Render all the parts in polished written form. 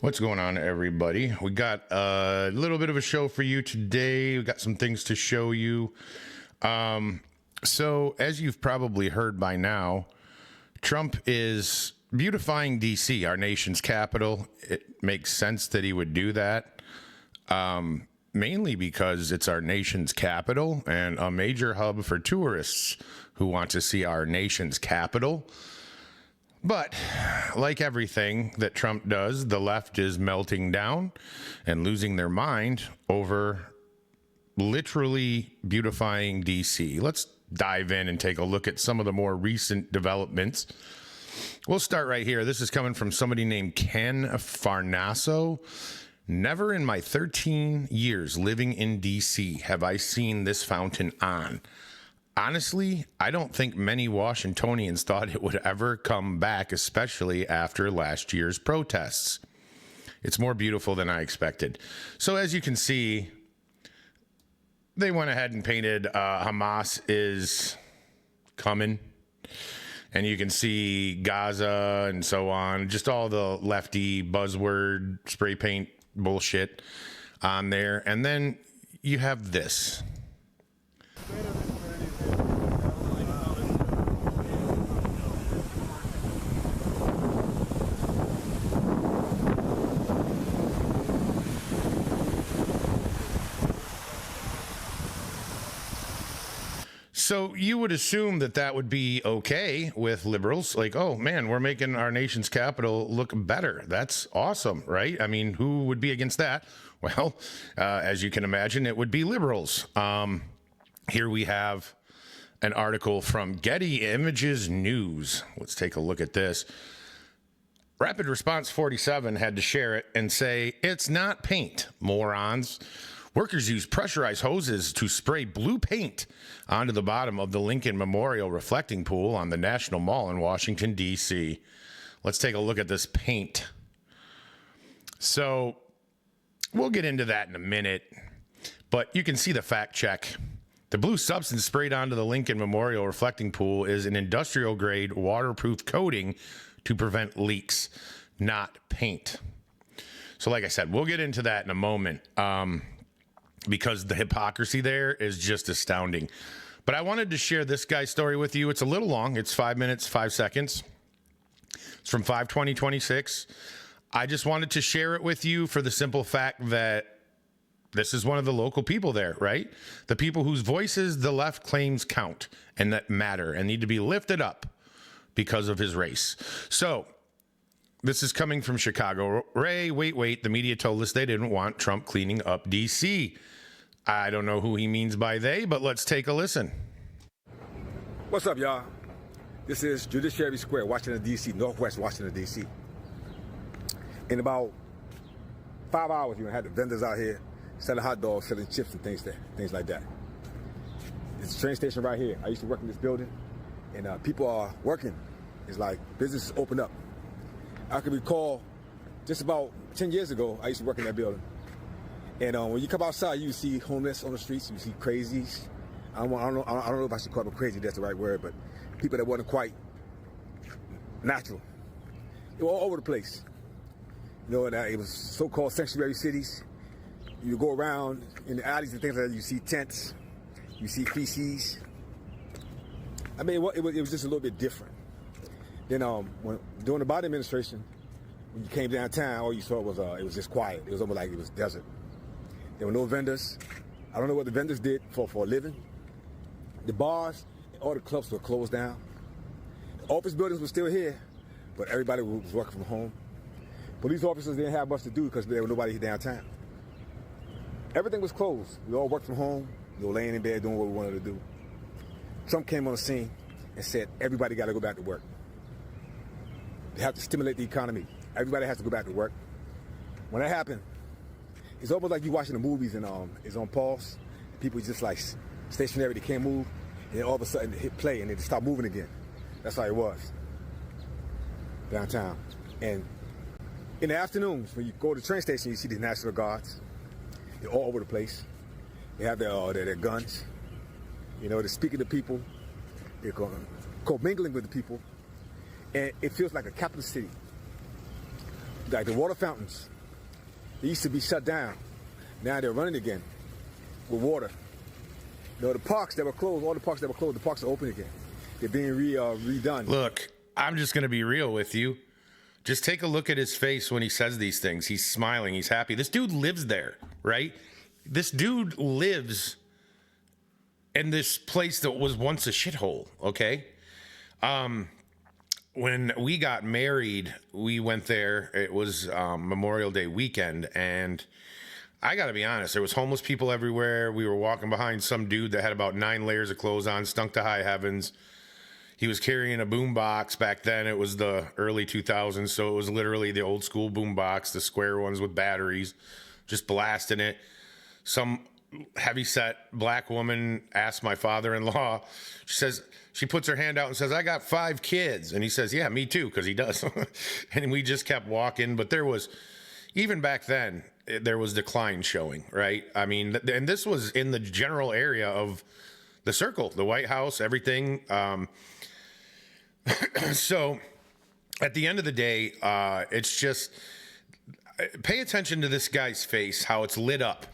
What's going on, everybody? We got a little bit of a show for you today. We got some things to show you. So, as you've probably heard by now, Trump is beautifying D.C., our nation's capital. It makes sense that he would do that, mainly because it's our nation's capital and a major hub for tourists who want to see our nation's capital. But like everything that Trump does, the left is melting down and losing their mind over literally beautifying D.C. Let's dive in and take a look at some of the more recent developments. We'll start right here. This is coming from somebody named Ken Farnaso. Never in my 13 years living in D.C. have I seen this fountain on. Honestly, I don't think many Washingtonians thought it would ever come back, especially after last year's protests. It's more beautiful than I expected. So as you can see, they went ahead and painted Hamas is coming. And you can see Gaza and so on, just all the lefty buzzword spray paint bullshit on there. And then you have this. So you would assume that that would be okay with liberals. Like, oh, man, we're making our nation's capital look better. That's awesome, right? I mean, who would be against that? Well, as you can imagine, it would be liberals. Here we have an article from Getty Images News. Let's take a look at this. Rapid Response 47 had to share it and say, it's not paint, morons. Workers use pressurized hoses to spray blue paint onto the bottom of the Lincoln Memorial reflecting pool on the National Mall in Washington, D.C. Let's take a look at this paint. So we'll get into that in a minute, but you can see the fact check. The blue substance sprayed onto the Lincoln Memorial reflecting pool is an industrial-grade waterproof coating to prevent leaks, not paint. So like I said, we'll get into that in a moment. Because the hypocrisy there is just astounding. But I wanted to share this guy's story with you. It's a little long. It's 5 minutes, 5 seconds. It's from 5/20/26. I just wanted to share it with you for the simple fact that this is one of the local people there, right? The people whose voices the left claims count and that matter and need to be lifted up because of his race. So this is coming from Chicago. Ray, wait. The media told us they didn't want Trump cleaning up D.C. I don't know who he means by they, but let's take a listen. What's up, y'all? This is Judiciary Square, Washington, D.C., Northwest Washington, D.C. In about 5 hours, you're going to have the vendors out here selling hot dogs, selling chips and things like that. It's a train station right here. I used to work in this building, and people are working. It's like businesses open up. I can recall just about 10 years ago, I used to work in that building. And when you come outside, you see homeless on the streets, you see crazies. I don't know if I should call them crazy, that's the right word, but people that wasn't quite natural. They were all over the place. You know, it was so-called sanctuary cities. You go around in the alleys and things like that, you see tents, you see feces. I mean, it was just a little bit different. Then during the Biden administration, when you came downtown, all you saw was it was just quiet. It was almost like it was desert. There were no vendors. I don't know what the vendors did for a living. The bars and all the clubs were closed down. The office buildings were still here, but everybody was working from home. Police officers didn't have much to do because there was nobody here downtown. Everything was closed. We all worked from home. We were laying in bed doing what we wanted to do. Trump came on the scene and said, everybody got to go back to work. They have to stimulate the economy. Everybody has to go back to work. When that happened, it's almost like you're watching the movies and it's on pause. People just like stationary, they can't move. And then all of a sudden they hit play and they just stop moving again. That's how it was downtown. And in the afternoons, when you go to the train station, you see the National Guards. They're all over the place. They have their guns. You know, they're speaking to people. They're commingling with the people. And it feels like a capital city. Like the water fountains, they used to be shut down. Now they're running again with water. You know, the parks that were closed, all the parks that were closed, the parks are open again. They're being redone. Look, I'm just going to be real with you. Just take a look at his face when he says these things. He's smiling. He's happy. This dude lives there, right? This dude lives in this place that was once a shithole, okay? When we got married, we went there. It was Memorial Day weekend, and I got to be honest, there was homeless people everywhere. We were walking behind some dude that had about 9 layers of clothes on, stunk to high heavens. He was carrying a boom box. Back then, it was the early 2000s, so it was literally the old school boom box, the square ones with batteries, just blasting it. Some heavy-set black woman asked my father-in-law, she puts her hand out and says, I got 5 kids. And he says, yeah, me too, because he does. And we just kept walking. But there was, even back then, there was decline showing, right? I mean, and this was in the general area of the circle, the White House, everything. So at the end of the day, it's just pay attention to this guy's face, how it's lit up,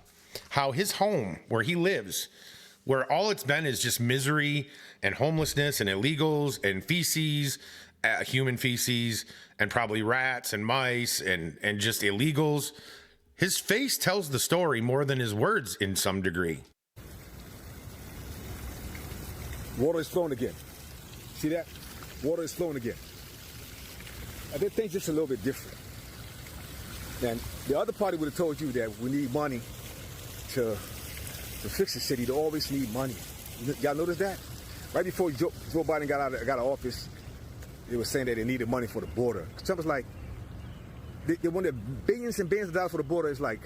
how his home where he lives, where all it's been is just misery and homelessness and illegals and feces, human feces, and probably rats and mice and just illegals. His face tells the story more than his words in some degree. Water is flowing again. See that? Water is flowing again. I did things just a little bit different. And the other party would have told you that we need money to fix the city. They always need money. Y'all notice that? Right before Joe Biden got out of office, they were saying that they needed money for the border. Trump was like, they wanted billions and billions of dollars for the border. It's like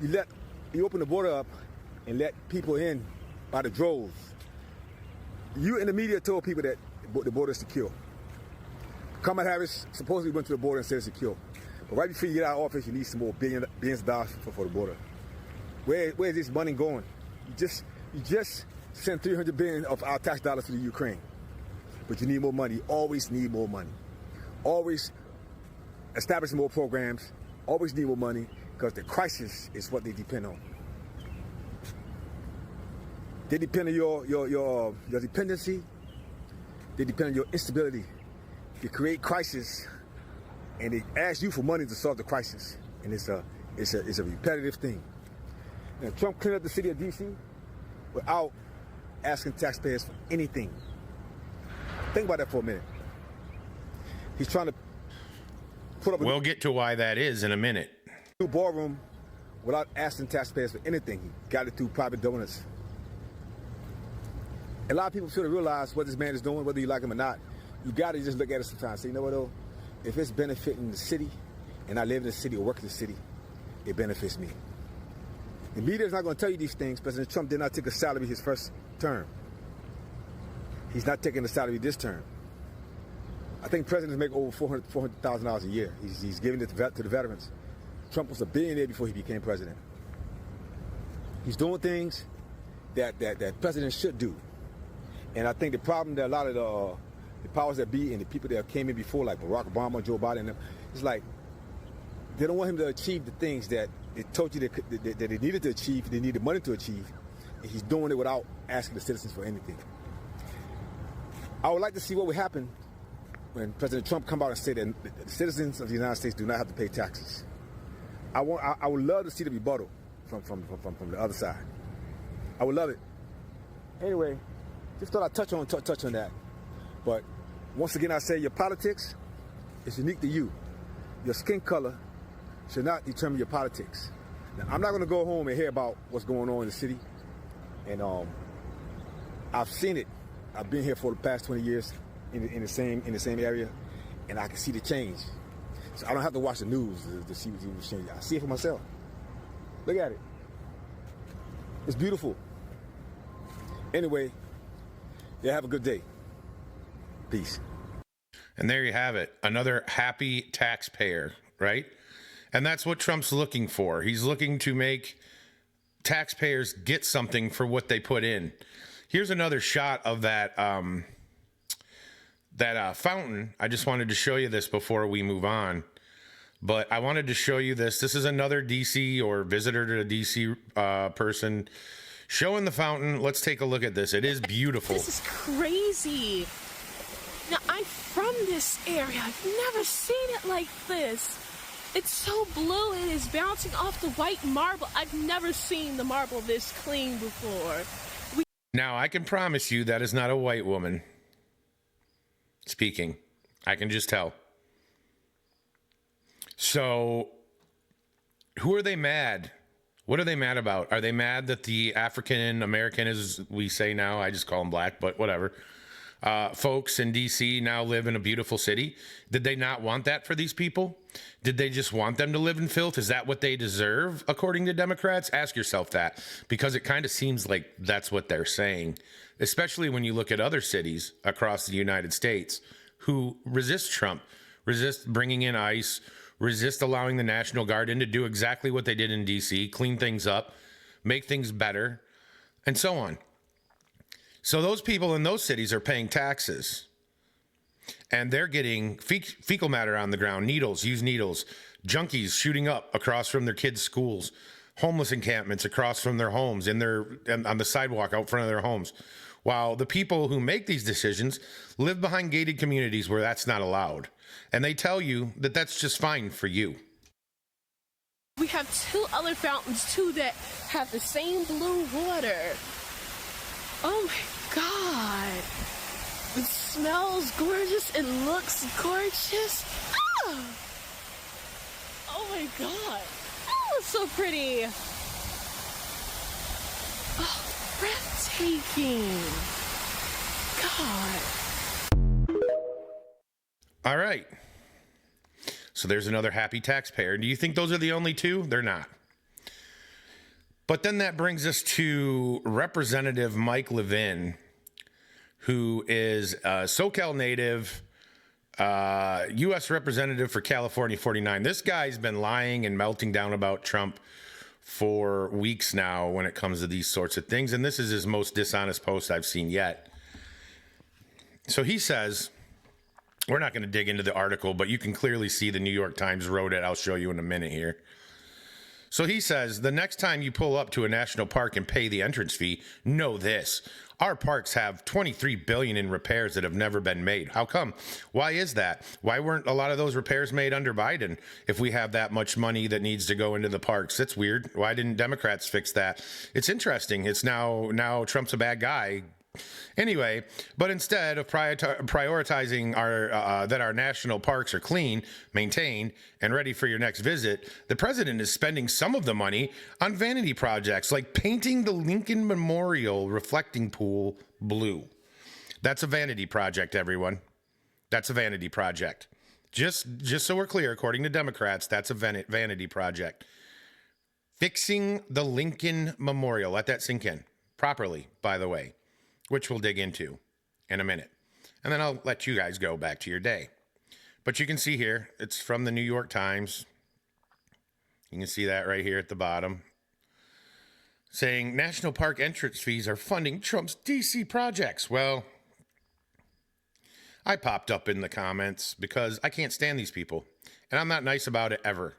you open the border up and let people in by the droves. You in the media told people that the border is secure. Kamala Harris supposedly went to the border and said it's secure. But right before you get out of office, you need some more billions of dollars for the border. Where is this money going? You just sent $300 billion of our tax dollars to the Ukraine. But you need more money. You always need more money. Always establish more programs. Always need more money because the crisis is what they depend on. They depend on your dependency. They depend on your instability. They create crisis, and they ask you for money to solve the crisis. And it's a repetitive thing. And Trump cleaned up the city of D.C. without asking taxpayers for anything. Think about that for a minute. He's trying to put up We'll get to why that is in a minute. New ballroom without asking taxpayers for anything. He got it through private donors. A lot of people should have realized what this man is doing, whether you like him or not. You got to just look at it sometimes and say, you know what, though? If it's benefiting the city, and I live in the city or work in the city, it benefits me. The media is not going to tell you these things. President Trump did not take a salary his first term. He's not taking a salary this term. I think presidents make over $400,000 a year. He's giving it to the veterans. Trump was a billionaire before he became president. He's doing things that presidents should do. And I think the problem that a lot of the powers that be and the people that came in before, like Barack Obama, Joe Biden, it's like they don't want him to achieve the things that they told you that they needed to achieve, they needed money to achieve, and he's doing it without asking the citizens for anything. I would like to see what would happen when President Trump come out and say that the citizens of the United States do not have to pay taxes. I would love to see the rebuttal from the other side. I would love it. Anyway, just thought I'd touch on that. But once again, I say your politics is unique to you. Your skin color should not determine your politics. Now, I'm not going to go home and hear about what's going on in the city. And I've seen it. I've been here for the past 20 years in the same area, and I can see the change. So I don't have to watch the news to see what's changing. I see it for myself. Look at it. It's beautiful. Anyway, yeah, have a good day. Peace. And there you have it. Another happy taxpayer, right? And that's what Trump's looking for. He's looking to make taxpayers get something for what they put in. Here's another shot of that fountain. I just wanted to show you this before we move on. But I wanted to show you this. This is another DC or visitor to a DC person showing the fountain. Let's take a look at this. It is beautiful. This is crazy. Now, I'm from this area. I've never seen it like this. It's so blue and it's bouncing off the white marble. I've never seen the marble this clean before. Now, I can promise you that is not a white woman speaking. I can just tell. So, who are they mad? What are they mad about? Are they mad that the African American, as we say now, I just call them black, but whatever, folks in DC now live in a beautiful city? Did they not want that for these people? Did they just want them to live in filth? Is that what they deserve, according to Democrats? Ask yourself that, because it kind of seems like that's what they're saying, especially when you look at other cities across the United States who resist Trump, resist bringing in ICE, resist allowing the National Guard in to do exactly what they did in DC, clean things up, make things better, and so on. So those people in those cities are paying taxes, and they're getting fecal matter on the ground, needles, used needles, junkies shooting up across from their kids' schools, homeless encampments across from their homes, on the sidewalk out front of their homes, while the people who make these decisions live behind gated communities where that's not allowed. And they tell you that that's just fine for you. We have two other fountains, too, that have the same blue water. Oh, my God. It smells gorgeous. It looks gorgeous. Ah! Oh, my God. Oh, it's so pretty. Oh, breathtaking. God. All right. So there's another happy taxpayer. Do you think those are the only two? They're not. But then that brings us to Representative Mike Levin, who is a SoCal native, U.S. Representative for California 49. This guy's been lying and melting down about Trump for weeks now when it comes to these sorts of things. And this is his most dishonest post I've seen yet. So he says, we're not going to dig into the article, but you can clearly see the New York Times wrote it. I'll show you in a minute here. So he says, the next time you pull up to a national park and pay the entrance fee, know this. Our parks have $23 billion in repairs that have never been made. How come? Why is that? Why weren't a lot of those repairs made under Biden if we have that much money that needs to go into the parks? That's weird. Why didn't Democrats fix that? It's interesting. It's now Trump's a bad guy. Anyway, but instead of prioritizing that our national parks are clean, maintained, and ready for your next visit, the president is spending some of the money on vanity projects like painting the Lincoln Memorial reflecting pool blue. That's a vanity project, everyone. That's a vanity project. Just so we're clear, according to Democrats, that's a vanity project. Fixing the Lincoln Memorial. Let that sink in properly, by the way, which we'll dig into in a minute. And then I'll let you guys go back to your day. But you can see here, it's from the New York Times. You can see that right here at the bottom. Saying national park entrance fees are funding Trump's DC projects. Well, I popped up in the comments because I can't stand these people. And I'm not nice about it ever.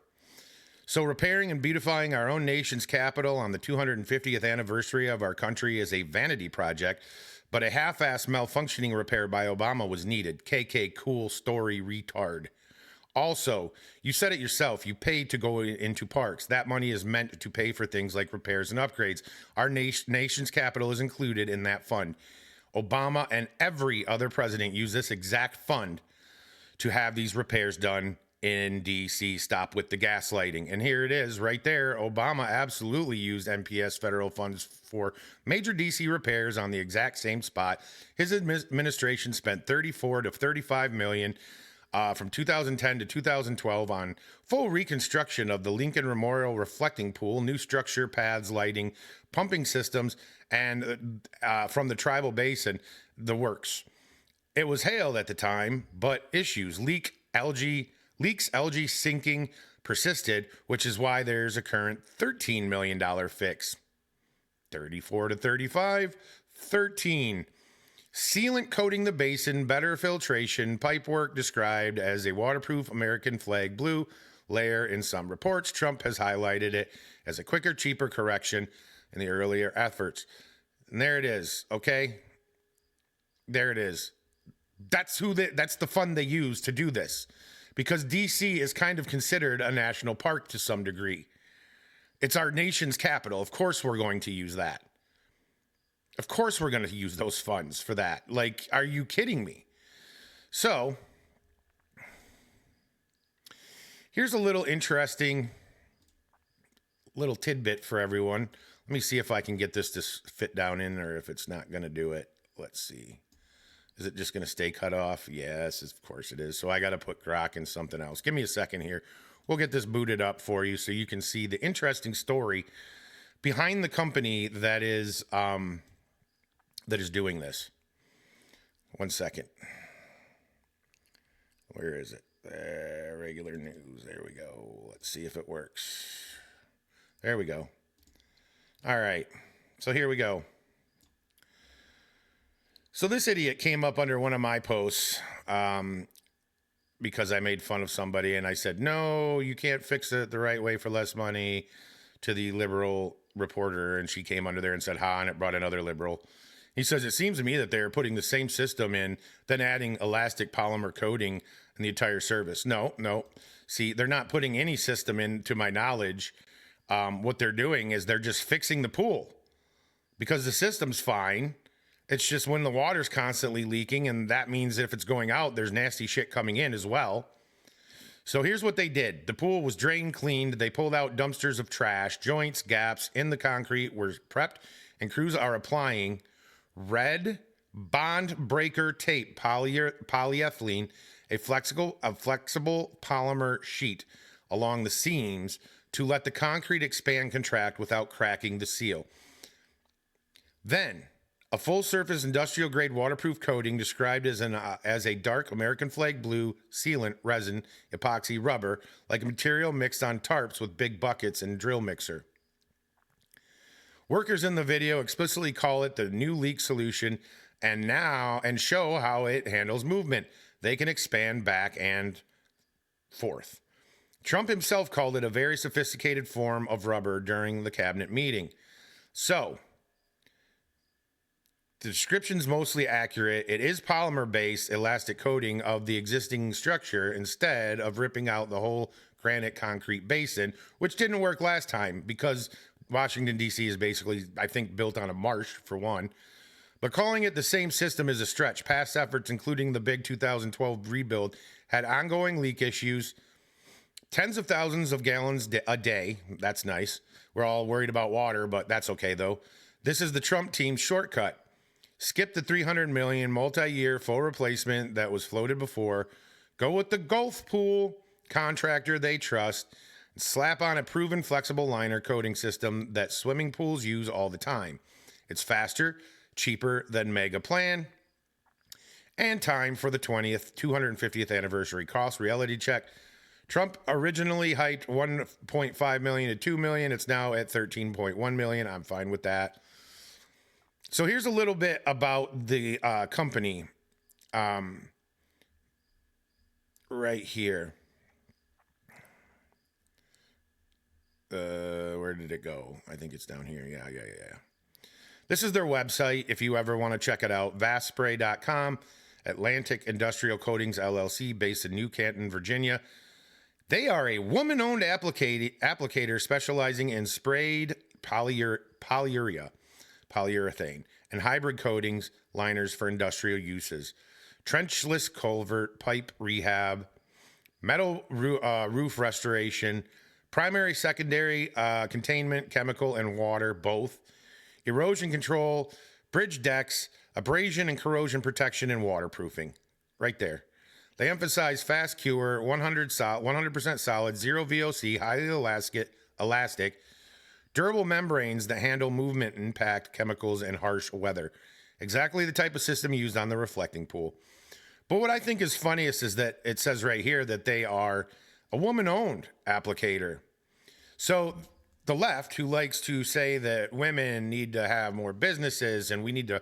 So repairing and beautifying our own nation's capital on the 250th anniversary of our country is a vanity project, but a half-assed malfunctioning repair by Obama was needed. KK cool story retard. Also, you said it yourself, you paid to go into parks. That money is meant to pay for things like repairs and upgrades. Our nation's capital is included in that fund. Obama and every other president used this exact fund to have these repairs done in DC. Stop with the gaslighting. And here it is right there. Obama absolutely used MPS federal funds for major DC repairs on the exact same spot. His administration spent 34 to 35 million from 2010 to 2012 on full reconstruction of the Lincoln Memorial reflecting pool, new structure, paths, lighting, pumping systems, and from the tribal basin, the works. It was hailed at the time, but issues, leaks, algae sinking persisted, which is why there's a current $13 million fix. 34 to 35, 13. Sealant coating the basin, better filtration, pipework described as a waterproof American flag blue, layer in some reports. Trump has highlighted it as a quicker, cheaper correction in the earlier efforts. And there it is, okay? There it is. That's the fund they use to do this. Because DC is kind of considered a national park to some degree. It's our nation's capital. Of course we're going to use that. Of course we're going to use those funds for that. Like, are you kidding me? So, here's a little interesting little tidbit for everyone. Let me see if I can get this to fit down in, or if it's not going to do it. Let's see. Is it just going to stay cut off? Yes, of course it is. So I got to put Grok in something else. Give me a second here. We'll get this booted up for you so you can see the interesting story behind the company that is doing this. One second. Where is it? Regular news. There we go. Let's see if it works. There we go. All right. So here we go. So this idiot came up under one of my posts because I made fun of somebody, and I said, no, you can't fix it the right way for less money, to the liberal reporter, and she came under there and said, ha, and it brought another liberal. He says, it seems to me that they're putting the same system in, then adding elastic polymer coating in the entire service. No. See, they're not putting any system in, to my knowledge. What they're doing is they're just fixing the pool because the system's fine. It's just when the water's constantly leaking, and that means if it's going out, there's nasty shit coming in as well. So here's what they did. The pool was drained, cleaned. They pulled out dumpsters of trash. Joints, gaps in the concrete were prepped, and crews are applying red bond breaker tape, polyethylene, a flexible polymer sheet along the seams to let the concrete expand, contract without cracking the seal. Then, a full-surface industrial-grade waterproof coating described as a dark American flag blue sealant resin epoxy rubber, like a material mixed on tarps with big buckets and drill mixer. Workers in the video explicitly call it the new leak solution and show how it handles movement. They can expand back and forth. Trump himself called it a very sophisticated form of rubber during the cabinet meeting. So, the description's mostly accurate. It is polymer-based elastic coating of the existing structure instead of ripping out the whole granite concrete basin, which didn't work last time because Washington, D.C. is basically, I think, built on a marsh, for one. But calling it the same system is a stretch. Past efforts, including the big 2012 rebuild, had ongoing leak issues. Tens of thousands of gallons a day. That's nice. We're all worried about water, but that's okay, though. This is the Trump team's shortcut. Skip the $300 million multi-year full replacement that was floated before. Go with the Gulf Pool contractor they trust. And slap on a proven flexible liner coating system that swimming pools use all the time. It's faster, cheaper than Mega Plan, and time for the 250th anniversary cost reality check. Trump originally hyped $1.5 million to $2 million. It's now at $13.1 million. I'm fine with that. So here's a little bit about the company right here. Where did it go? I think it's down here. Yeah. This is their website if you ever want to check it out. Vastspray.com, Atlantic Industrial Coatings, LLC, based in New Canton, Virginia. They are a woman-owned applicator specializing in sprayed polyurethane and hybrid coatings, liners for industrial uses, trenchless culvert, pipe rehab, metal roof restoration, primary, secondary containment, chemical and water, both, erosion control, bridge decks, abrasion and corrosion protection, and waterproofing. Right there. They emphasize fast cure, 100% solid, zero VOC, highly elastic, durable membranes that handle movement, impact, chemicals, and harsh weather. Exactly the type of system used on the reflecting pool. But what I think is funniest is that it says right here that they are a woman-owned applicator. So the left, who likes to say that women need to have more businesses and we need to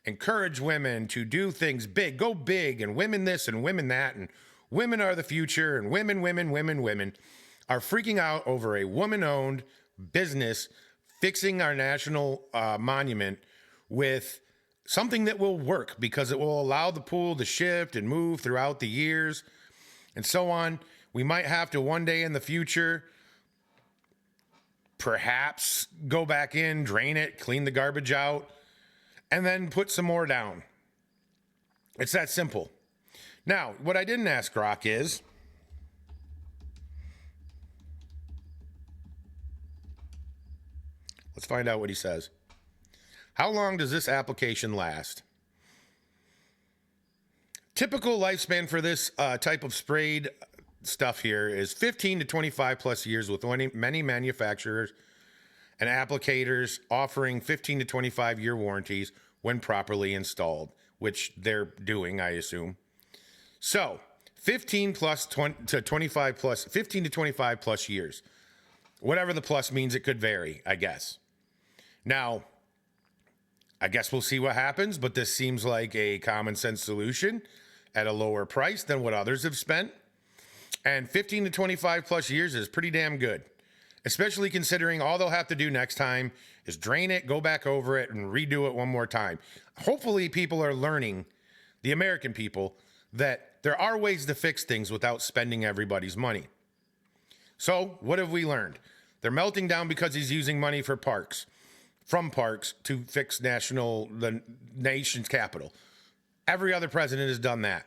encourage women to do things big, go big, and women this and women that, and women are the future, and women are freaking out over a woman-owned business fixing our national monument with something that will work because it will allow the pool to shift and move throughout the years and so on. We might have to one day in the future perhaps go back in, drain it, clean the garbage out, and then put some more down. It's that simple. Now, what I didn't ask Grok is, let's find out what he says. How long does this application last? Typical lifespan for this type of sprayed stuff here is 15 to 25 plus years, with many manufacturers and applicators offering 15 to 25 year warranties when properly installed, which they're doing, I assume. So 15 plus 20 to 25 plus 15 to 25 plus years. Whatever the plus means, it could vary, I guess. Now, I guess we'll see what happens, but this seems like a common sense solution at a lower price than what others have spent. And 15 to 25 plus years is pretty damn good, especially considering all they'll have to do next time is drain it, go back over it, and redo it one more time. Hopefully people are learning, the American people, that there are ways to fix things without spending everybody's money. So what have we learned? They're melting down because he's using money from parks to fix the nation's capital. Every other president has done that.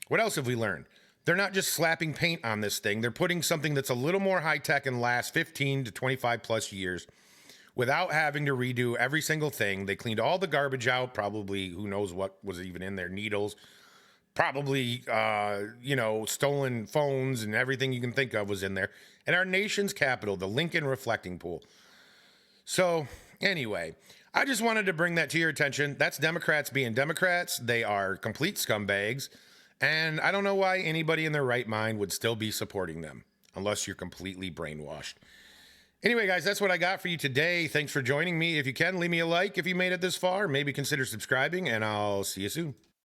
What else have we learned? They're not just slapping paint on this thing. They're putting something that's a little more high tech and lasts 15 to 25 plus years without having to redo every single thing. They cleaned all the garbage out, probably who knows what was even in there, needles, probably, stolen phones and everything you can think of was in there. And our nation's capital, the Lincoln Reflecting Pool. So anyway, I just wanted to bring that to your attention. That's Democrats being Democrats. They are complete scumbags. And I don't know why anybody in their right mind would still be supporting them, unless you're completely brainwashed. Anyway, guys, that's what I got for you today. Thanks for joining me. If you can, leave me a like if you made it this far. Maybe consider subscribing, and I'll see you soon.